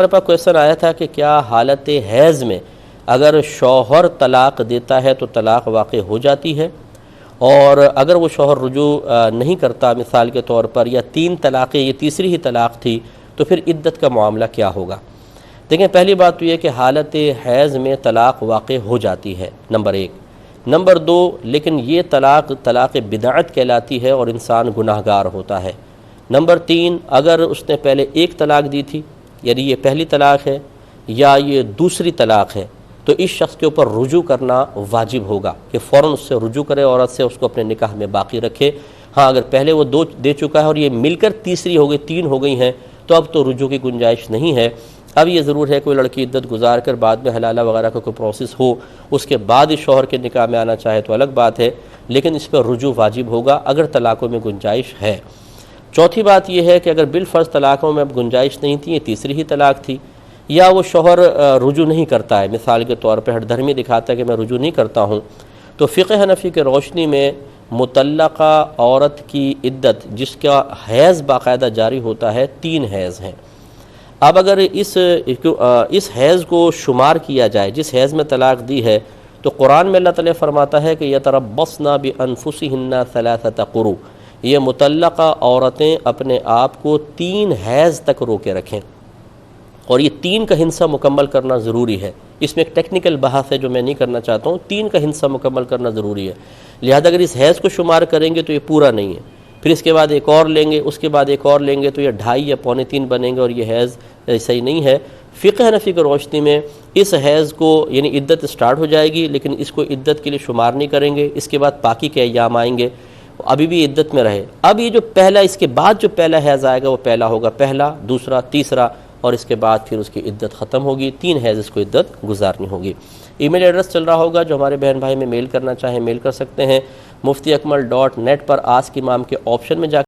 ہمارے پاس کویشچن آیا تھا کہ کیا حالت حیض میں اگر شوہر طلاق دیتا ہے تو طلاق واقع ہو جاتی ہے، اور اگر وہ شوہر رجوع نہیں کرتا مثال کے طور پر، یا 3 طلاقیں یہ تیسری ہی طلاق تھی، تو پھر عدت کا معاملہ کیا ہوگا؟ دیکھیں، پہلی بات تو یہ کہ حالت حیض میں طلاق واقع ہو جاتی ہے، نمبر 1۔ نمبر 2، لیکن یہ طلاق بدعت کہلاتی ہے اور انسان گناہگار ہوتا ہے۔ نمبر 3، اگر اس نے پہلے 1 طلاق دی تھی، یعنی یہ پہلی طلاق ہے یا یہ دوسری طلاق ہے، تو اس شخص کے اوپر رجوع کرنا واجب ہوگا کہ فوراً اس سے رجوع کرے، عورت سے، اس کو اپنے نکاح میں باقی رکھے۔ ہاں، اگر پہلے وہ 2 دے چکا ہے اور یہ مل کر تیسری ہو گئی، 3 ہو گئی ہیں، تو اب تو رجوع کی گنجائش نہیں ہے۔ اب یہ ضرور ہے کوئی لڑکی عدت گزار کر بعد میں حلالہ وغیرہ کا کوئی پروسیس ہو، اس کے بعد اس شوہر کے نکاح میں آنا چاہے تو الگ بات ہے، لیکن اس پر رجوع واجب ہوگا اگر طلاقوں میں گنجائش ہے۔ چوتھی بات یہ ہے کہ اگر بالفرض طلاقوں میں اب گنجائش نہیں تھی، یہ تیسری ہی طلاق تھی، یا وہ شوہر رجوع نہیں کرتا ہے، مثال کے طور پہ ہٹ دھرمی دکھاتا ہے کہ میں رجوع نہیں کرتا ہوں، تو فقہ حنفی کے روشنی میں مطلقہ عورت کی عدت، جس کا حیض باقاعدہ جاری ہوتا ہے، 3 حیض ہیں۔ اب اگر اس حیض کو شمار کیا جائے جس حیض میں طلاق دی ہے، تو قرآن میں اللہ تعالیٰ فرماتا ہے کہ یتربصن بانفسہن 3 قروء، یہ مطلقہ عورتیں اپنے آپ کو 3 حیض تک روکے رکھیں، اور یہ 3 کا ہندسہ مکمل کرنا ضروری ہے۔ اس میں ایک ٹیکنیکل بحث ہے جو میں نہیں کرنا چاہتا ہوں، 3 کا ہندسہ مکمل کرنا ضروری ہے، لہذا اگر اس حیض کو شمار کریں گے تو یہ پورا نہیں ہے، پھر اس کے بعد ایک اور لیں گے، اس کے بعد ایک اور لیں گے، تو یہ 2.5 یا 2.25 بنیں گے، اور یہ حیض صحیح نہیں ہے۔ فقہ حنفی کی روشنی میں اس حیض کو، یعنی عدت سٹارٹ ہو جائے گی، لیکن اس کو عدت کے لیے شمار نہیں کریں گے، اس کے بعد پاکی کے ایام آئیں گے، ابھی بھی عدت میں رہے۔ اب یہ جو پہلا، اس کے بعد جو پہلا حیض آئے گا وہ پہلا ہوگا، پہلا، دوسرا، تیسرا، اور اس کے بعد پھر اس کی عدت ختم ہوگی، 3 حیض اس کو عدت گزارنی ہوگی۔ ای میل ایڈریس چل رہا ہوگا، جو ہمارے بہن بھائی میں میل کرنا چاہیں میل کر سکتے ہیں، muftiakmal.net پر آسک امام کے آپشن میں جا